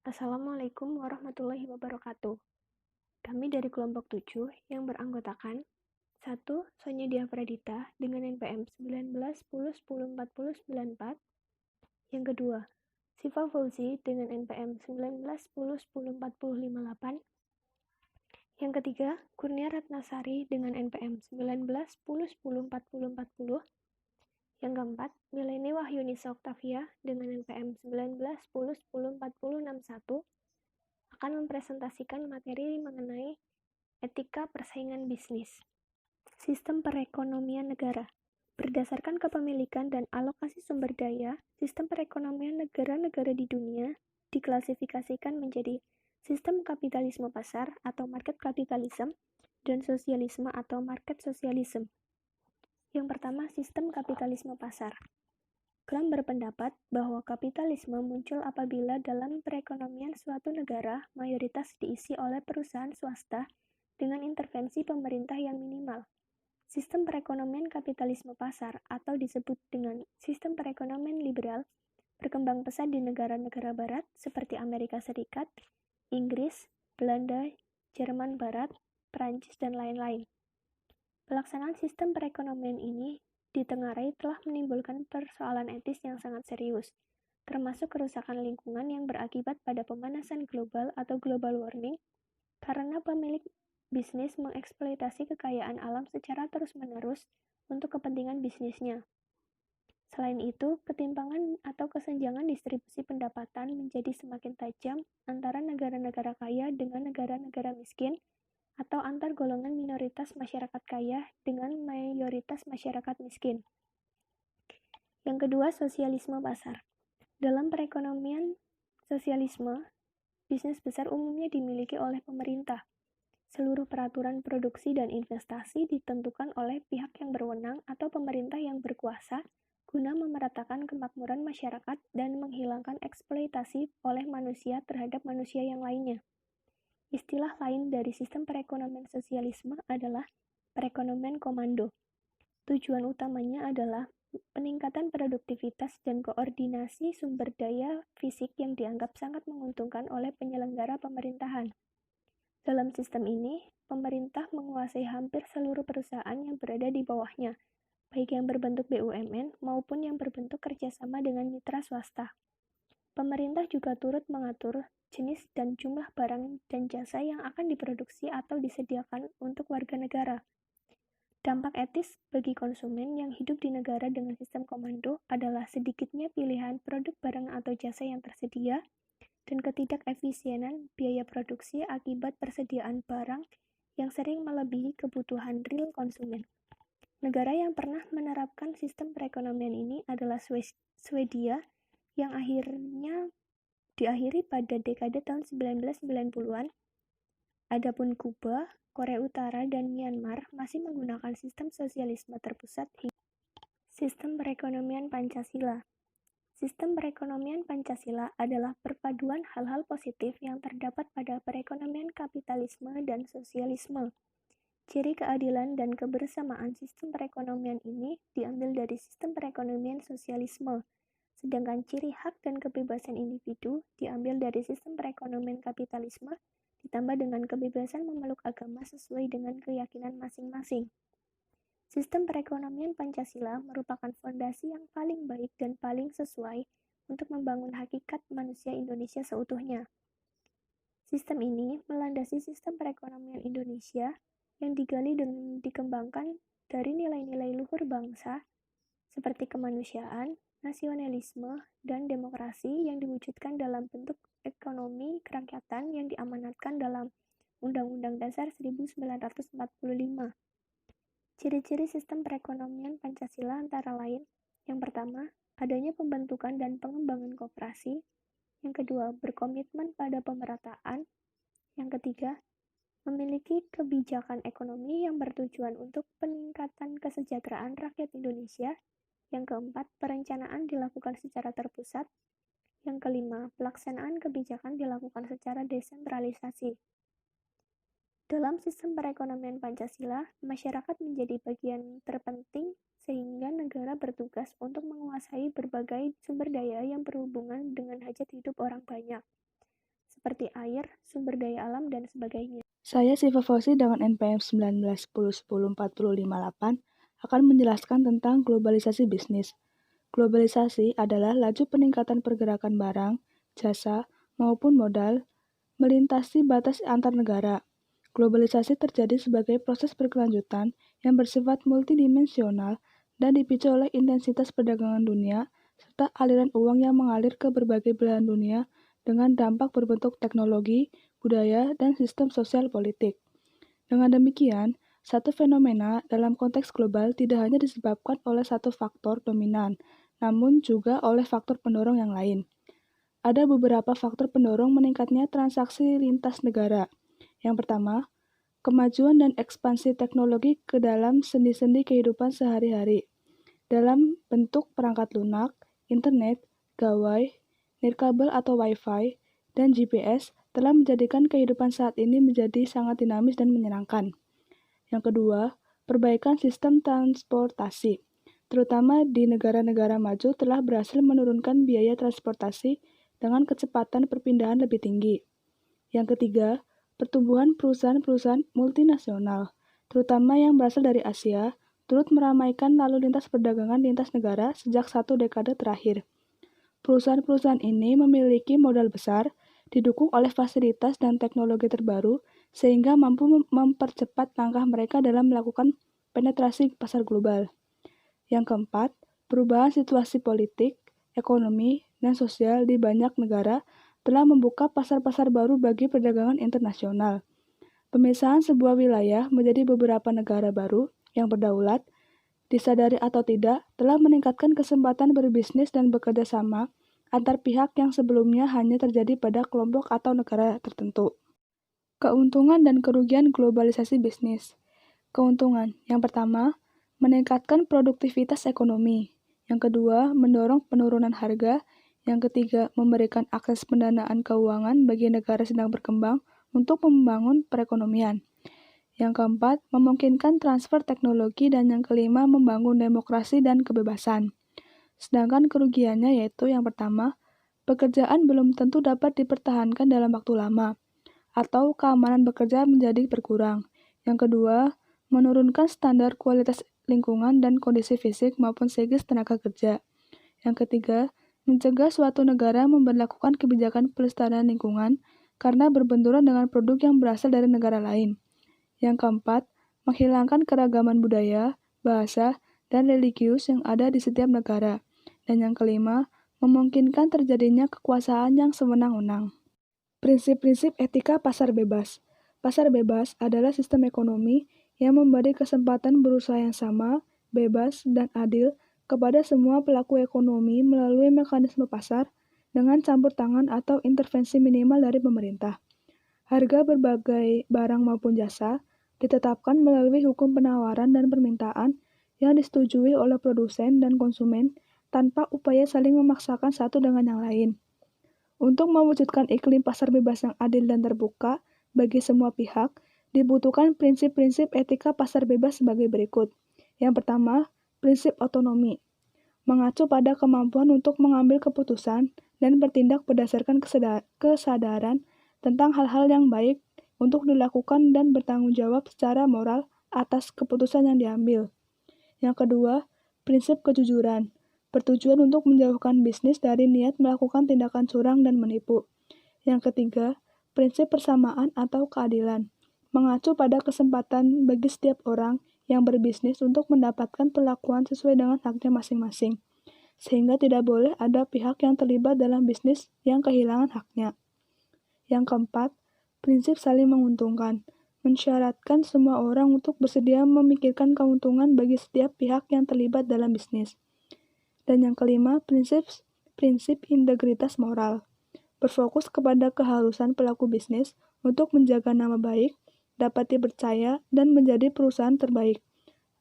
Assalamualaikum warahmatullahi wabarakatuh. Kami dari kelompok 7 yang beranggotakan 1. Sonya Dia Pradita dengan NPM 1910104094. Yang kedua, Siva Fauzi dengan NPM 1910104058. Yang ketiga, Kurnia Ratnasari dengan NPM 1910104040. Yang keempat, Mileni Wahyunisa Oktavia dengan NPM 1910104061 akan mempresentasikan materi mengenai etika persaingan bisnis. Sistem perekonomian negara. Berdasarkan kepemilikan dan alokasi sumber daya, sistem perekonomian negara-negara di dunia diklasifikasikan menjadi sistem kapitalisme pasar atau market capitalism dan sosialisme atau market socialism. Yang pertama, sistem kapitalisme pasar. Graham berpendapat bahwa kapitalisme muncul apabila dalam perekonomian suatu negara mayoritas diisi oleh perusahaan swasta dengan intervensi pemerintah yang minimal. Sistem perekonomian kapitalisme pasar atau disebut dengan sistem perekonomian liberal berkembang pesat di negara-negara barat seperti Amerika Serikat, Inggris, Belanda, Jerman Barat, Perancis, dan lain-lain. Pelaksanaan sistem perekonomian ini ditengarai telah menimbulkan persoalan etis yang sangat serius, termasuk kerusakan lingkungan yang berakibat pada pemanasan global atau global warming, karena pemilik bisnis mengeksploitasi kekayaan alam secara terus-menerus untuk kepentingan bisnisnya. Selain itu, ketimpangan atau kesenjangan distribusi pendapatan menjadi semakin tajam antara negara-negara kaya dengan negara-negara miskin, atau antar golongan minoritas masyarakat kaya dengan mayoritas masyarakat miskin. Yang kedua, sosialisme pasar. Dalam perekonomian sosialisme, bisnis besar umumnya dimiliki oleh pemerintah. Seluruh peraturan produksi dan investasi ditentukan oleh pihak yang berwenang atau pemerintah yang berkuasa guna memeratakan kemakmuran masyarakat dan menghilangkan eksploitasi oleh manusia terhadap manusia yang lainnya. Istilah lain dari sistem perekonomian sosialisme adalah perekonomian komando. Tujuan utamanya adalah peningkatan produktivitas dan koordinasi sumber daya fisik yang dianggap sangat menguntungkan oleh penyelenggara pemerintahan. Dalam sistem ini, pemerintah menguasai hampir seluruh perusahaan yang berada di bawahnya, baik yang berbentuk BUMN maupun yang berbentuk kerjasama dengan mitra swasta. Pemerintah juga turut mengatur jenis dan jumlah barang dan jasa yang akan diproduksi atau disediakan untuk warga negara. Dampak etis bagi konsumen yang hidup di negara dengan sistem komando adalah sedikitnya pilihan produk barang atau jasa yang tersedia dan ketidakefisienan biaya produksi akibat persediaan barang yang sering melebihi kebutuhan real konsumen. Negara yang pernah menerapkan sistem perekonomian ini adalah Swedia yang akhirnya diakhiri pada dekade tahun 1990-an. Adapun Kuba, Korea Utara, dan Myanmar masih menggunakan sistem sosialisme terpusat. Sistem perekonomian Pancasila. Sistem perekonomian Pancasila adalah perpaduan hal-hal positif yang terdapat pada perekonomian kapitalisme dan sosialisme. Ciri keadilan dan kebersamaan sistem perekonomian ini diambil dari sistem perekonomian sosialisme, sedangkan ciri hak dan kebebasan individu diambil dari sistem perekonomian kapitalisme, ditambah dengan kebebasan memeluk agama sesuai dengan keyakinan masing-masing. Sistem perekonomian Pancasila merupakan fondasi yang paling baik dan paling sesuai untuk membangun hakikat manusia Indonesia seutuhnya. Sistem ini melandasi sistem perekonomian Indonesia yang digali dan dikembangkan dari nilai-nilai luhur bangsa seperti kemanusiaan, nasionalisme, dan demokrasi yang diwujudkan dalam bentuk ekonomi kerakyatan yang diamanatkan dalam Undang-Undang Dasar 1945. Ciri-ciri sistem perekonomian Pancasila antara lain, yang pertama, adanya pembentukan dan pengembangan koperasi, yang kedua, berkomitmen pada pemerataan, yang ketiga, memiliki kebijakan ekonomi yang bertujuan untuk peningkatan kesejahteraan rakyat Indonesia. Yang keempat, perencanaan dilakukan secara terpusat. Yang kelima, pelaksanaan kebijakan dilakukan secara desentralisasi. Dalam sistem perekonomian Pancasila, masyarakat menjadi bagian terpenting sehingga negara bertugas untuk menguasai berbagai sumber daya yang berhubungan dengan hajat hidup orang banyak. seperti air, sumber daya alam, dan sebagainya. Saya Siva Fauzi dengan NPM 1910104058 akan menjelaskan tentang globalisasi bisnis. Globalisasi adalah laju peningkatan pergerakan barang, jasa, maupun modal melintasi batas antar negara. Globalisasi terjadi sebagai proses berkelanjutan yang bersifat multidimensional dan dipicu oleh intensitas perdagangan dunia serta aliran uang yang mengalir ke berbagai belahan dunia dengan dampak berbentuk teknologi, budaya, dan sistem sosial politik. Dengan demikian, satu fenomena dalam konteks global tidak hanya disebabkan oleh satu faktor dominan, namun juga oleh faktor pendorong yang lain. Ada beberapa faktor pendorong meningkatnya transaksi lintas negara. Yang pertama, kemajuan dan ekspansi teknologi ke dalam sendi-sendi kehidupan sehari-hari, dalam bentuk perangkat lunak, internet, gawai, nirkabel atau Wi-Fi, dan GPS telah menjadikan kehidupan saat ini menjadi sangat dinamis dan menyenangkan. Yang kedua, perbaikan sistem transportasi, terutama di negara-negara maju telah berhasil menurunkan biaya transportasi dengan kecepatan perpindahan lebih tinggi. Yang ketiga, pertumbuhan perusahaan-perusahaan multinasional, terutama yang berasal dari Asia, turut meramaikan lalu lintas perdagangan lintas negara sejak 1 dekade terakhir. Perusahaan-perusahaan ini memiliki modal besar, didukung oleh fasilitas dan teknologi terbaru, sehingga mampu mempercepat langkah mereka dalam melakukan penetrasi pasar global. Yang keempat, perubahan situasi politik, ekonomi, dan sosial di banyak negara telah membuka pasar-pasar baru bagi perdagangan internasional. Pemisahan sebuah wilayah menjadi beberapa negara baru yang berdaulat, disadari atau tidak, telah meningkatkan kesempatan berbisnis dan bekerja sama antar pihak yang sebelumnya hanya terjadi pada kelompok atau negara tertentu. Keuntungan dan kerugian globalisasi bisnis. Keuntungan. Yang pertama, meningkatkan produktivitas ekonomi. Yang kedua, mendorong penurunan harga. Yang ketiga, memberikan akses pendanaan keuangan bagi negara sedang berkembang untuk membangun perekonomian. Yang keempat, memungkinkan transfer teknologi, dan yang kelima, membangun demokrasi dan kebebasan. Sedangkan kerugiannya yaitu yang pertama, pekerjaan belum tentu dapat dipertahankan dalam waktu lama, atau keamanan bekerja menjadi berkurang. Yang kedua, menurunkan standar kualitas lingkungan dan kondisi fisik maupun psikis tenaga kerja. Yang ketiga, mencegah suatu negara memberlakukan kebijakan pelestarian lingkungan karena berbenturan dengan produk yang berasal dari negara lain. Yang keempat, menghilangkan keragaman budaya, bahasa, dan religius yang ada di setiap negara. Dan yang kelima, memungkinkan terjadinya kekuasaan yang sewenang-wenang. Prinsip-prinsip etika pasar bebas. Pasar bebas adalah sistem ekonomi yang memberi kesempatan berusaha yang sama, bebas, dan adil kepada semua pelaku ekonomi melalui mekanisme pasar dengan campur tangan atau intervensi minimal dari pemerintah. Harga berbagai barang maupun jasa ditetapkan melalui hukum penawaran dan permintaan yang disetujui oleh produsen dan konsumen tanpa upaya saling memaksakan satu dengan yang lain. Untuk mewujudkan iklim pasar bebas yang adil dan terbuka bagi semua pihak, dibutuhkan prinsip-prinsip etika pasar bebas sebagai berikut. Yang pertama, prinsip otonomi. Mengacu pada kemampuan untuk mengambil keputusan dan bertindak berdasarkan kesadaran tentang hal-hal yang baik untuk dilakukan dan bertanggung jawab secara moral atas keputusan yang diambil. Yang kedua, prinsip kejujuran. Bertujuan untuk menjauhkan bisnis dari niat melakukan tindakan curang dan menipu. Yang ketiga, prinsip persamaan atau keadilan. Mengacu pada kesempatan bagi setiap orang yang berbisnis untuk mendapatkan perlakuan sesuai dengan haknya masing-masing, sehingga tidak boleh ada pihak yang terlibat dalam bisnis yang kehilangan haknya. Yang keempat, prinsip saling menguntungkan, mensyaratkan semua orang untuk bersedia memikirkan keuntungan bagi setiap pihak yang terlibat dalam bisnis. Dan yang kelima, prinsip integritas moral, berfokus kepada keharusan pelaku bisnis untuk menjaga nama baik, dapat dipercaya, dan menjadi perusahaan terbaik.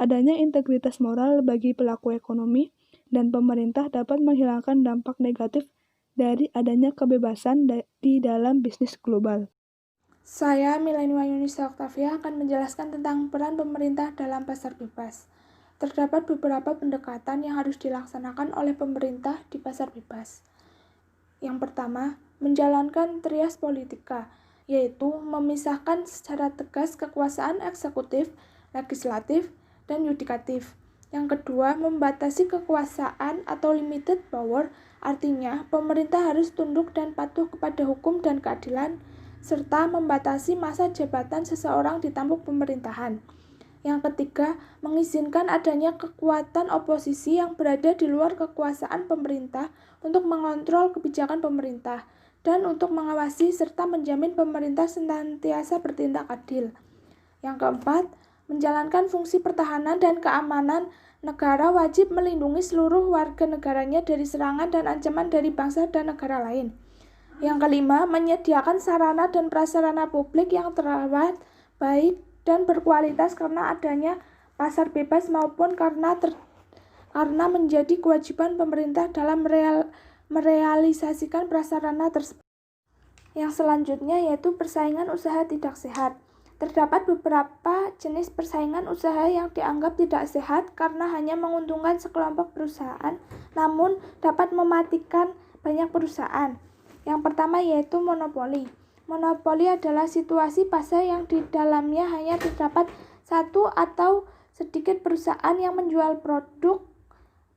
Adanya integritas moral bagi pelaku ekonomi dan pemerintah dapat menghilangkan dampak negatif dari adanya kebebasan di dalam bisnis global. Saya, Milenia Yunisa Octavia, akan menjelaskan tentang peran pemerintah dalam pasar bebas. Terdapat beberapa pendekatan yang harus dilaksanakan oleh pemerintah di pasar bebas. Yang pertama, menjalankan trias politika, yaitu memisahkan secara tegas kekuasaan eksekutif, legislatif, dan yudikatif. Yang kedua, membatasi kekuasaan atau limited power, artinya pemerintah harus tunduk dan patuh kepada hukum dan keadilan, serta membatasi masa jabatan seseorang di tampuk pemerintahan. Yang ketiga, mengizinkan adanya kekuatan oposisi yang berada di luar kekuasaan pemerintah untuk mengontrol kebijakan pemerintah dan untuk mengawasi serta menjamin pemerintah senantiasa bertindak adil. Yang keempat, menjalankan fungsi pertahanan dan keamanan. Negara wajib melindungi seluruh warga negaranya dari serangan dan ancaman dari bangsa dan negara lain. Yang kelima, menyediakan sarana dan prasarana publik yang terawat, baik, dan berkualitas karena adanya pasar bebas maupun karena menjadi kewajiban pemerintah dalam merealisasikan prasarana tersebut. Yang selanjutnya yaitu persaingan usaha tidak sehat. Terdapat beberapa jenis persaingan usaha yang dianggap tidak sehat karena hanya menguntungkan sekelompok perusahaan, namun dapat mematikan banyak perusahaan. Yang pertama yaitu monopoli. Monopoli adalah situasi pasar yang di dalamnya hanya terdapat satu atau sedikit perusahaan yang menjual produk,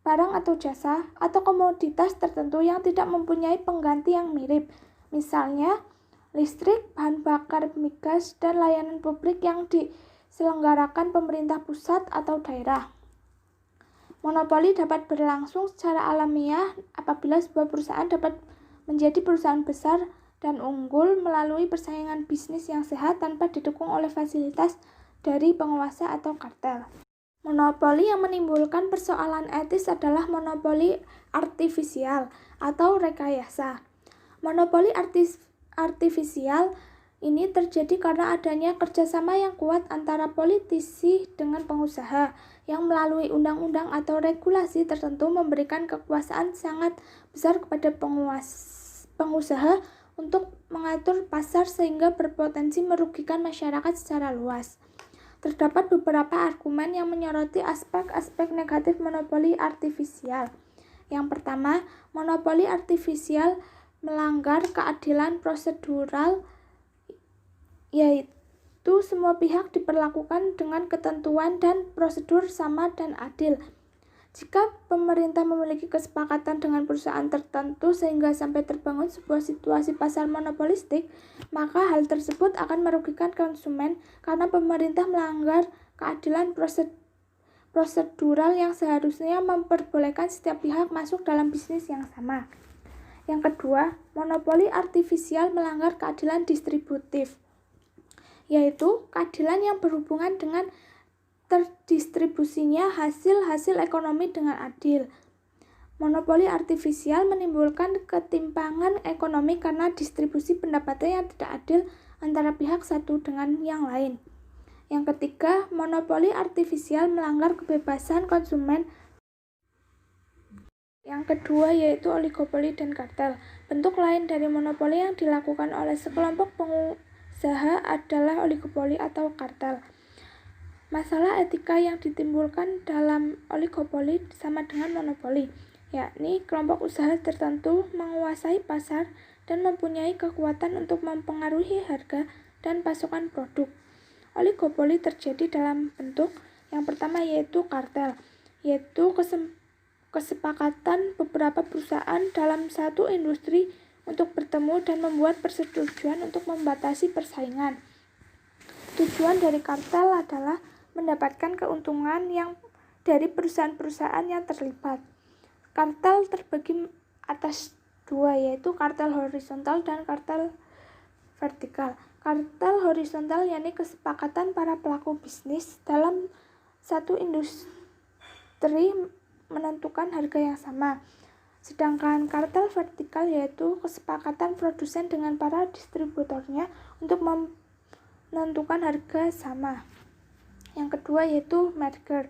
barang atau jasa, atau komoditas tertentu yang tidak mempunyai pengganti yang mirip. Misalnya, listrik, bahan bakar migas, dan layanan publik yang diselenggarakan pemerintah pusat atau daerah. Monopoli dapat berlangsung secara alamiah apabila sebuah perusahaan dapat menjadi perusahaan besar dan unggul melalui persaingan bisnis yang sehat tanpa didukung oleh fasilitas dari penguasa atau kartel. Monopoli yang menimbulkan persoalan etis adalah monopoli artifisial atau rekayasa. Monopoli artifisial ini terjadi karena adanya kerjasama yang kuat antara politisi dengan pengusaha yang melalui undang-undang atau regulasi tertentu memberikan kekuasaan sangat besar kepada pengusaha untuk mengatur pasar sehingga berpotensi merugikan masyarakat secara luas. Terdapat beberapa argumen yang menyoroti aspek-aspek negatif monopoli artifisial. Yang pertama, monopoli artifisial melanggar keadilan prosedural, yaitu semua pihak diperlakukan dengan ketentuan dan prosedur sama dan adil. Jika pemerintah memiliki kesepakatan dengan perusahaan tertentu sehingga sampai terbangun sebuah situasi pasar monopolistik, maka hal tersebut akan merugikan konsumen karena pemerintah melanggar keadilan prosedural yang seharusnya memperbolehkan setiap pihak masuk dalam bisnis yang sama. Yang kedua, monopoli artifisial melanggar keadilan distributif, yaitu keadilan yang berhubungan dengan terdistribusinya hasil ekonomi dengan adil. Monopoli artifisial menimbulkan ketimpangan ekonomi karena distribusi pendapatan yang tidak adil antara pihak satu dengan yang lain. Yang ketiga, monopoli artifisial melanggar kebebasan konsumen. Yang kedua yaitu oligopoli dan kartel. Bentuk lain dari monopoli yang dilakukan oleh sekelompok pengusaha adalah oligopoli atau kartel. Masalah etika yang ditimbulkan dalam oligopoli sama dengan monopoli, yakni kelompok usaha tertentu menguasai pasar dan mempunyai kekuatan untuk mempengaruhi harga dan pasokan produk. Oligopoli terjadi dalam bentuk yang pertama yaitu kartel, yaitu kesepakatan beberapa perusahaan dalam satu industri untuk bertemu dan membuat persetujuan untuk membatasi persaingan. Tujuan dari kartel adalah mendapatkan keuntungan yang dari perusahaan-perusahaan yang terlibat. Kartel terbagi atas dua, yaitu kartel horizontal dan kartel vertikal. Kartel horizontal yakni kesepakatan para pelaku bisnis dalam satu industri menentukan harga yang sama. Sedangkan kartel vertikal yaitu kesepakatan produsen dengan para distributornya untuk menentukan harga sama. Yang kedua yaitu merger,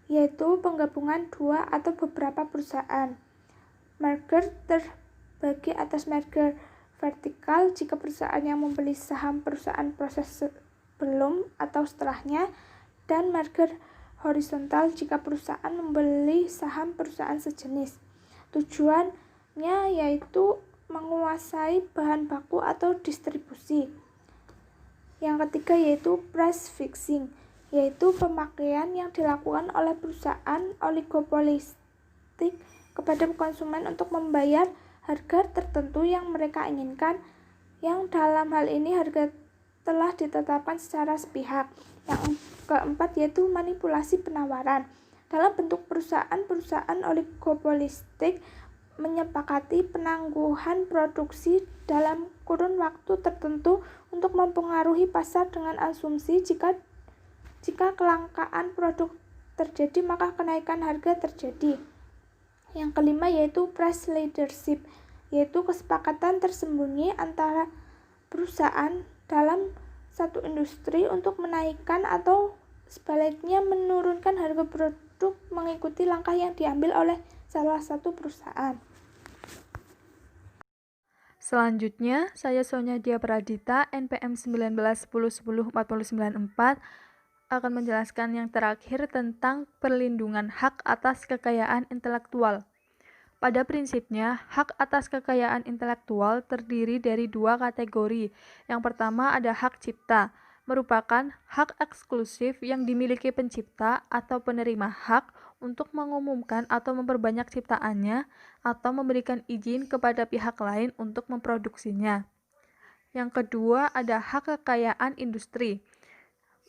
yaitu penggabungan dua atau beberapa perusahaan. Merger terbagi atas merger vertikal jika perusahaan yang membeli saham perusahaan proses sebelum atau setelahnya, dan merger horizontal jika perusahaan membeli saham perusahaan sejenis. Tujuannya yaitu menguasai bahan baku atau distribusi. Yang ketiga yaitu price fixing, yaitu pemakaian yang dilakukan oleh perusahaan oligopolistik kepada konsumen untuk membayar harga tertentu yang mereka inginkan, yang dalam hal ini harga telah ditetapkan secara sepihak. Yang keempat yaitu manipulasi penawaran. Dalam bentuk perusahaan oligopolistik menyepakati penangguhan produksi dalam kurun waktu tertentu untuk mempengaruhi pasar dengan asumsi jika kelangkaan produk terjadi maka kenaikan harga terjadi. Yang kelima yaitu price leadership, yaitu kesepakatan tersembunyi antara perusahaan dalam satu industri untuk menaikkan atau sebaliknya menurunkan harga produk mengikuti langkah yang diambil oleh salah satu perusahaan. Selanjutnya, saya Sonya Dia Pradita, NPM 1910104094, akan menjelaskan yang terakhir tentang perlindungan hak atas kekayaan intelektual. Pada prinsipnya, hak atas kekayaan intelektual terdiri dari dua kategori. Yang pertama ada hak cipta, merupakan hak eksklusif yang dimiliki pencipta atau penerima hak untuk mengumumkan atau memperbanyak ciptaannya atau memberikan izin kepada pihak lain untuk memproduksinya. Yang kedua ada hak kekayaan industri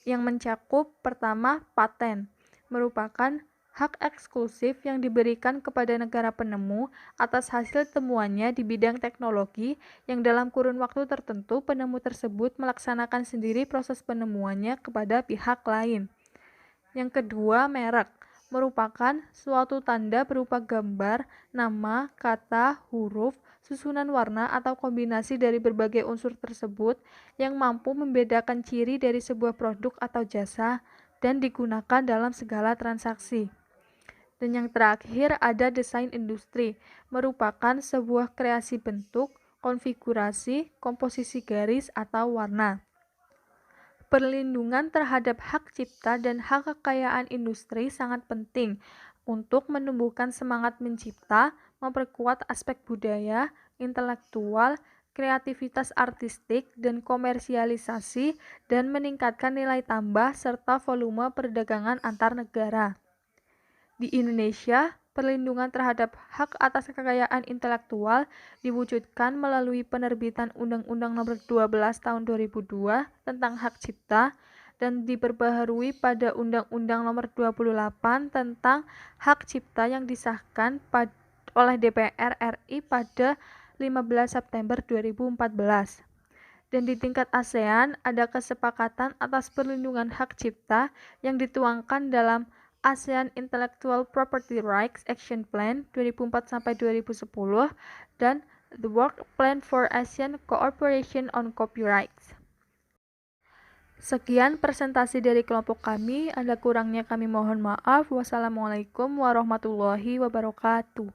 yang mencakup pertama paten, merupakan hak eksklusif yang diberikan kepada negara penemu atas hasil temuannya di bidang teknologi yang dalam kurun waktu tertentu penemu tersebut melaksanakan sendiri proses penemuannya kepada pihak lain. Yang kedua, merek, merupakan suatu tanda berupa gambar, nama, kata, huruf, susunan warna atau kombinasi dari berbagai unsur tersebut yang mampu membedakan ciri dari sebuah produk atau jasa dan digunakan dalam segala transaksi. Dan yang terakhir ada desain industri, merupakan sebuah kreasi bentuk, konfigurasi, komposisi garis atau warna. Perlindungan terhadap hak cipta dan hak kekayaan industri sangat penting untuk menumbuhkan semangat mencipta, memperkuat aspek budaya, intelektual, kreativitas artistik, dan komersialisasi, dan meningkatkan nilai tambah serta volume perdagangan antar negara. Di Indonesia, perlindungan terhadap hak atas kekayaan intelektual diwujudkan melalui penerbitan Undang-Undang Nomor 12 Tahun 2002 tentang hak cipta dan diperbaharui pada Undang-Undang Nomor 28 tentang hak cipta yang disahkan oleh DPR RI pada 15 September 2014. Dan di tingkat ASEAN ada kesepakatan atas perlindungan hak cipta yang dituangkan dalam ASEAN Intellectual Property Rights Action Plan 2004-2010 dan The Work Plan for ASEAN Cooperation on Copyrights. Sekian presentasi dari kelompok kami, ada kurangnya kami mohon maaf. Wassalamualaikum warahmatullahi wabarakatuh.